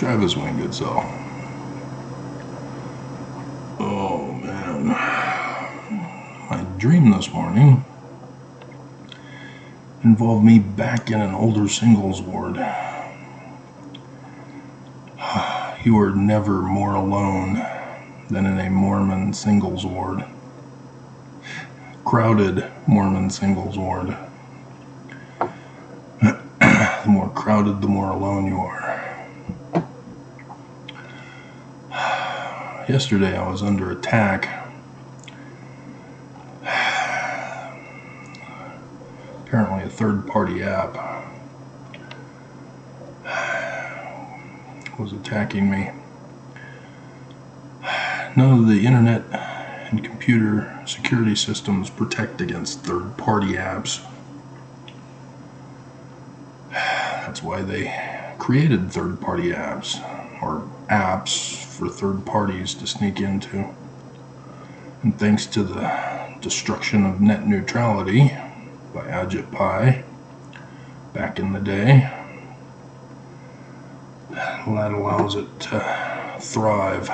Travis Wingate, so. Oh man. My dream this morning involved me back in an older singles ward. You are never more alone than in a Mormon singles ward. Crowded Mormon singles ward. The more crowded, the more alone you are. Yesterday I was under attack. Apparently a third-party app was attacking me. None of the internet and computer security systems protect against third-party apps. That's why they created third-party apps, or apps for third parties to sneak into. And thanks to the destruction of net neutrality by Ajit Pai back in the day, that allows it to thrive.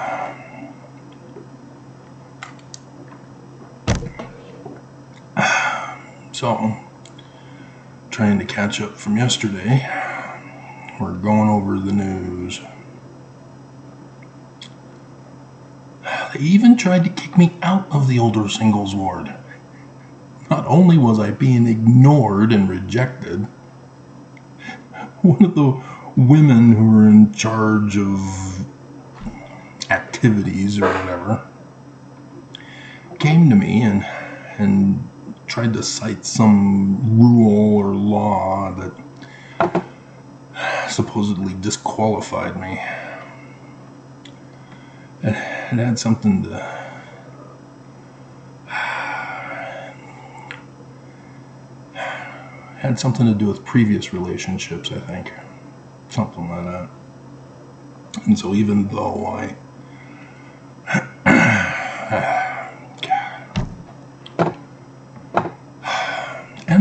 So, trying to catch up from yesterday, we're going over the news. They even tried to kick me out of the older singles ward. Not only was I being ignored and rejected, one of the women who were in charge of activities or whatever came to me and tried to cite some rule or law that supposedly disqualified me. It had something to do with previous relationships, I think. Something like that. And so even though I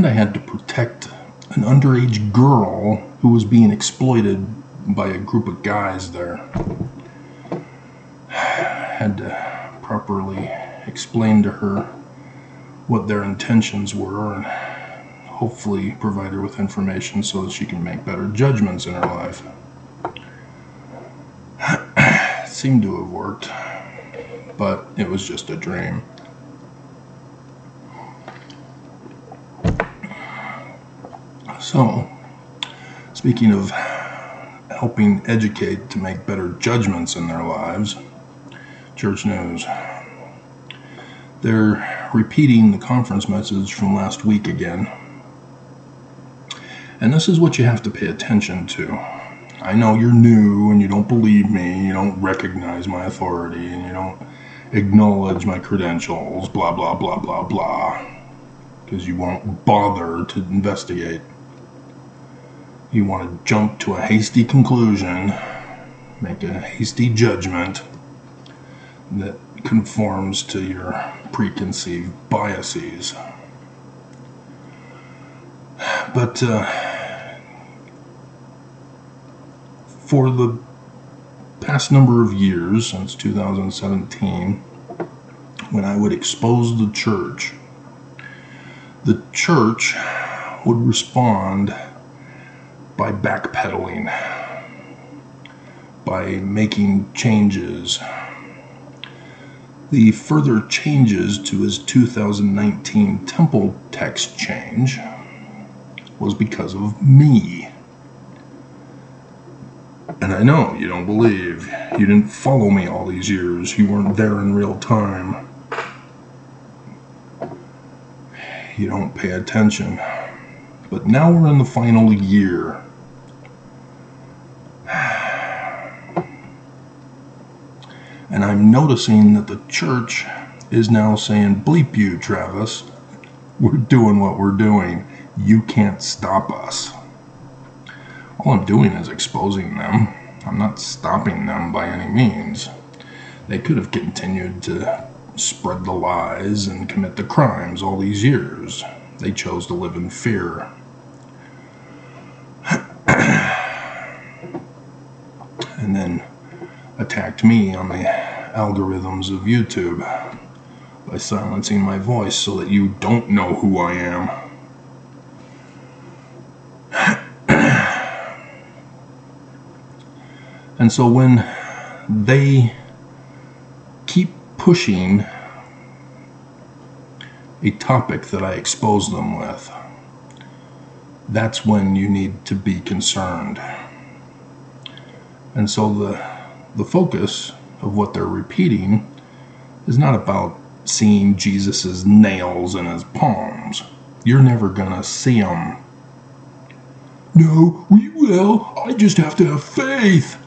had to protect an underage girl who was being exploited by a group of guys there. Had to properly explain to her what their intentions were and hopefully provide her with information so that she can make better judgments in her life. It seemed to have worked, but it was just a dream. So, speaking of helping educate to make better judgments in their lives, church news. They're repeating the conference message from last week again. And this is what you have to pay attention to. I know you're new and you don't believe me, you don't recognize my authority, and you don't acknowledge my credentials, blah, blah, blah, blah, blah, because you won't bother to investigate. You want to jump to a hasty conclusion, make a hasty judgment that conforms to your preconceived biases. But for the past number of years, since 2017, when I would expose the church would respond by backpedaling, by making changes. The further changes to his 2019 temple text change was because of me. And I know you don't believe. You didn't follow me all these years. You weren't there in real time. You don't pay attention. But now we're in the final year. And I'm noticing that the church is now saying, bleep you, Travis. We're doing what we're doing. You can't stop us. All I'm doing is exposing them. I'm not stopping them by any means. They could have continued to spread the lies and commit the crimes all these years. They chose to live in fear. And then impact me on the algorithms of YouTube by silencing my voice so that you don't know who I am. And so when they keep pushing a topic that I expose them with, that's when you need to be concerned. And so the focus of what they're repeating is not about seeing Jesus's nails in his palms. You're never gonna see them. No, we will. I just have to have faith.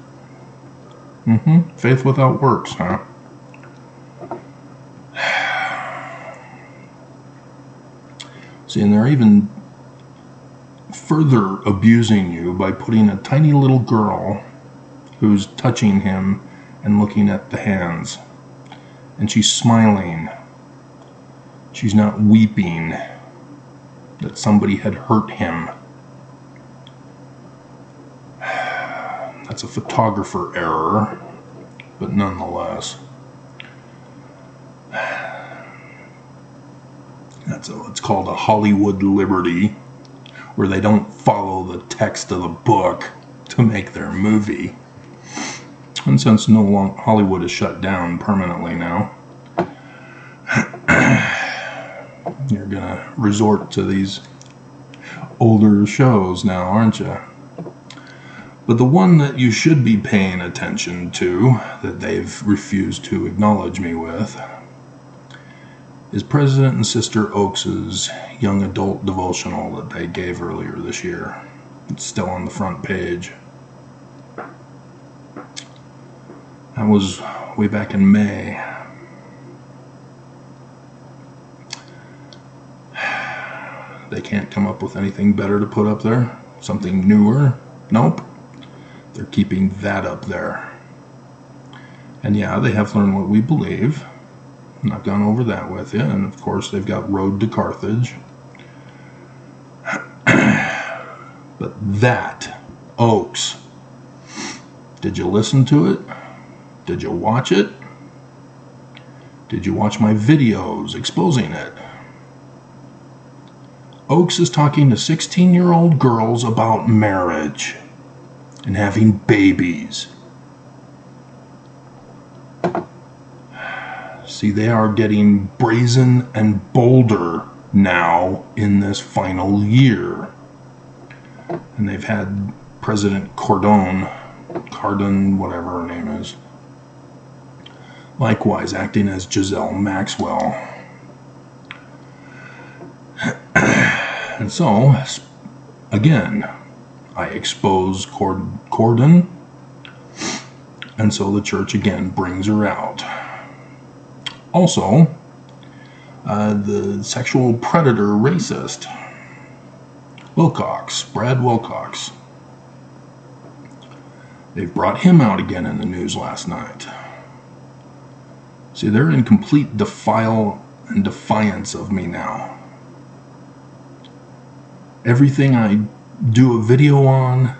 Faith without works, huh? See, and they're even further abusing you by putting a tiny little girl who's touching him and looking at the hands. And she's smiling. She's not weeping that somebody had hurt him. That's a photographer error, but nonetheless. It's called a Hollywood liberty, where they don't follow the text of the book to make their movie. And since Hollywood is shut down permanently now, you're gonna resort to these older shows now, aren't you? But the one that you should be paying attention to, that they've refused to acknowledge me with, is President and Sister Oakes's young adult devotional that they gave earlier this year. It's still on the front page. That was way back in May. They can't come up with anything better to put up there? Something newer? Nope. They're keeping that up there. And yeah, they have learned what we believe. And I've gone over that with you. And of course, they've got Road to Carthage. But that, Oakes, did you listen to it? Did you watch it? Did you watch my videos exposing it? Oakes is talking to 16-year-old girls about marriage and having babies. See, they are getting brazen and bolder now in this final year. And they've had President Cardone, whatever her name is, likewise acting as Giselle Maxwell. And so, again, I expose Cordon, and so the church again brings her out. Also, the sexual predator racist, Brad Wilcox. They've brought him out again in the news last night. See, they're in complete defiance of me now. Everything I do a video on,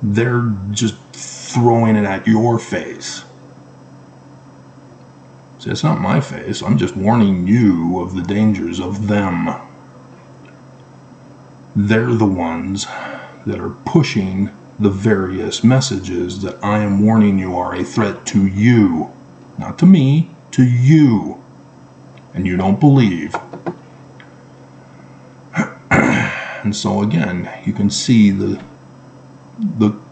they're just throwing it at your face. See, it's not my face. I'm just warning you of the dangers of them. They're the ones that are pushing the various messages that I am warning you are a threat to you. Not to me, to you. And you don't believe. And so again, you can see the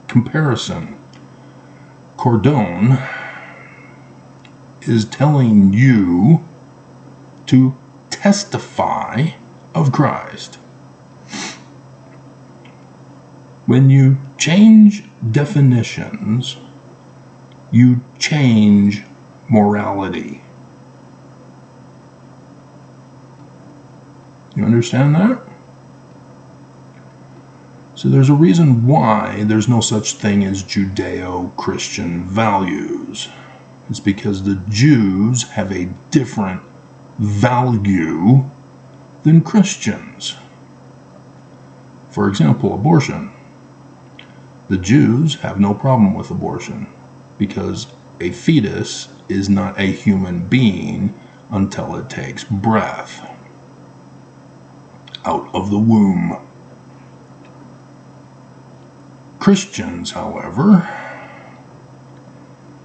comparison. Cordone is telling you to testify of Christ. When you change definitions, you change morality. You understand that? So there's a reason why there's no such thing as Judeo-Christian values. It's because the Jews have a different value than Christians. For example, abortion. The Jews have no problem with abortion because a fetus is not a human being until it takes breath out of the womb. Christians, however,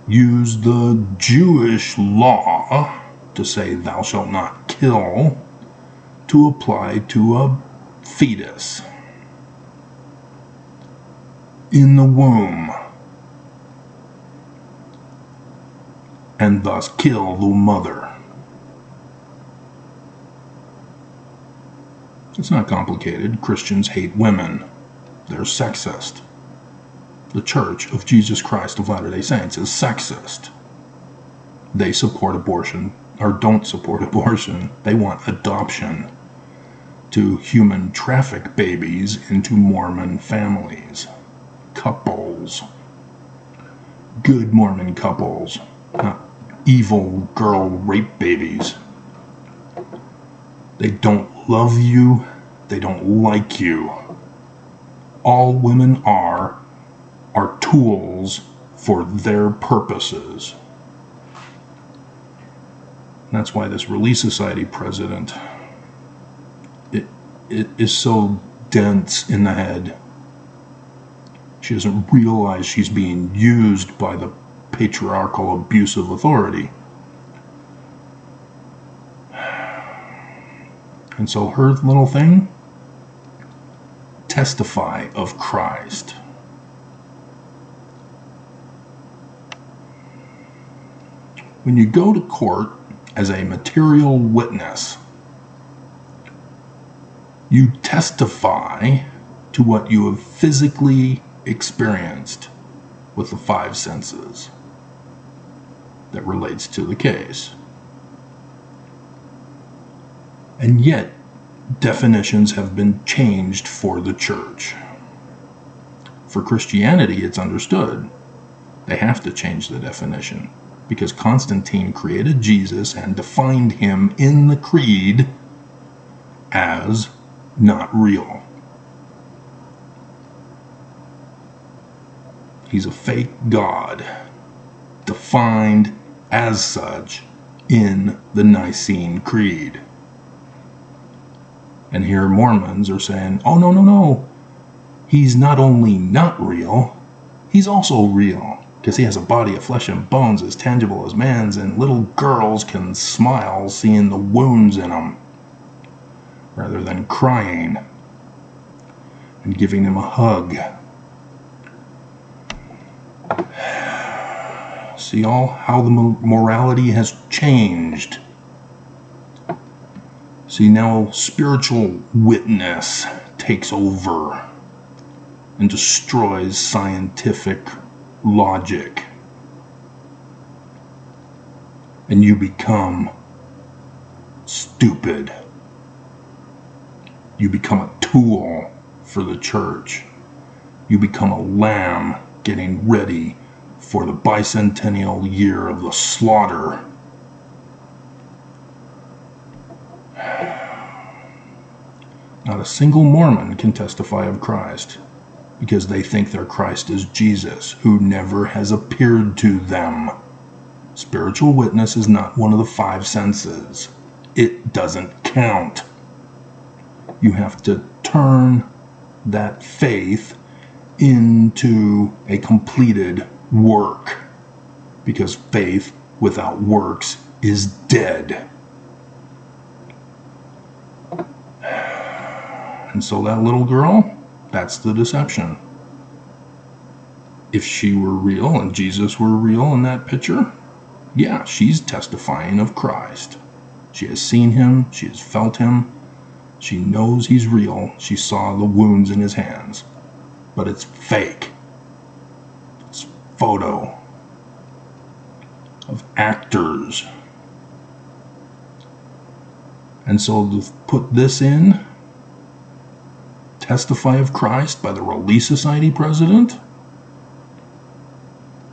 use the Jewish law to say thou shalt not kill to apply to a fetus in the womb, and thus kill the mother. It's not complicated. Christians hate women. They're sexist. The Church of Jesus Christ of Latter-day Saints is sexist. They support abortion, or don't support abortion. They want adoption to human traffic babies into Mormon families. Couples. Good Mormon couples. Not evil girl rape babies. They don't love you. They don't like you. All women are tools for their purposes. And that's why this Relief Society president, it is so dense in the head. She doesn't realize she's being used by the patriarchal abusive authority. And so her little thing, testify of Christ. When you go to court as a material witness, you testify to what you have physically experienced with the five senses that relates to the case. And yet, definitions have been changed for the church. For Christianity, it's understood. They have to change the definition because Constantine created Jesus and defined him in the creed as not real. He's a fake god, defined as such in the Nicene Creed. And here Mormons are saying, oh, no. He's not only not real, he's also real. Because he has a body of flesh and bones as tangible as man's, and little girls can smile seeing the wounds in him, rather than crying and giving him a hug. See how the morality has changed. See, now spiritual witness takes over and destroys scientific logic. And you become stupid. You become a tool for the church. You become a lamb getting ready for the bicentennial year of the slaughter. Not a single Mormon can testify of Christ because they think their Christ is Jesus, who never has appeared to them. Spiritual witness is not one of the five senses. It doesn't count. You have to turn that faith into a completed work, because faith without works is dead. And so that little girl, that's the deception. If she were real and Jesus were real in that picture, yeah, she's testifying of Christ. She has seen him, she has felt him, she knows he's real, she saw the wounds in his hands. But it's fake. It's photo of actors. And so to put this in, testify of Christ by the Relief Society president,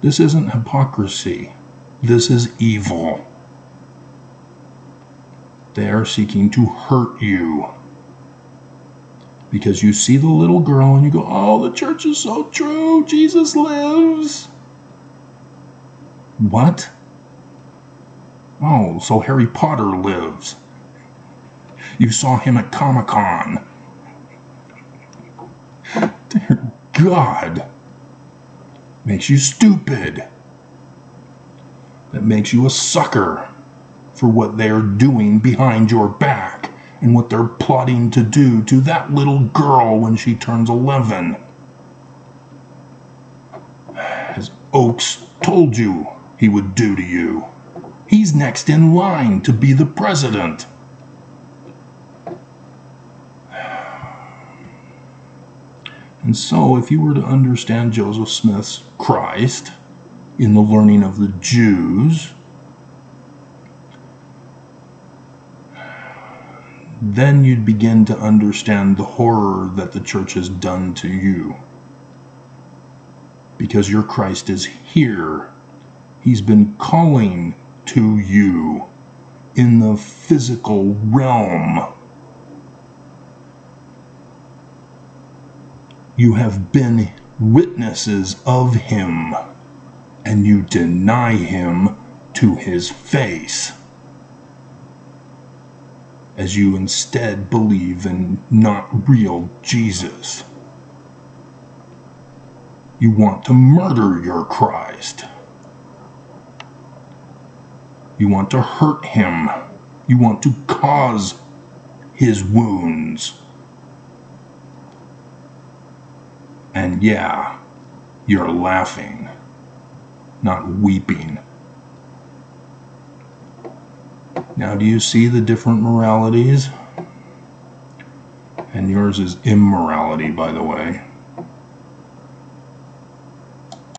this isn't hypocrisy. This is evil. They are seeking to hurt you. Because you see the little girl and you go, oh, the church is so true. Jesus lives. What? Oh, so Harry Potter lives. You saw him at Comic-Con. Dear God. Makes you stupid. That makes you a sucker for what they're doing behind your back and what they're plotting to do to that little girl when she turns 11. As Oakes told you he would do to you. He's next in line to be the president. And so, if you were to understand Joseph Smith's Christ in the learning of the Jews, then you'd begin to understand the horror that the church has done to you. Because your Christ is here. He's been calling to you in the physical realm. You have been witnesses of him, and you deny him to his face, as you instead believe in not real Jesus. You want to murder your Christ. You want to hurt him. You want to cause his wounds. And yeah, you're laughing, not weeping. Now, do you see the different moralities? And yours is immorality, by the way.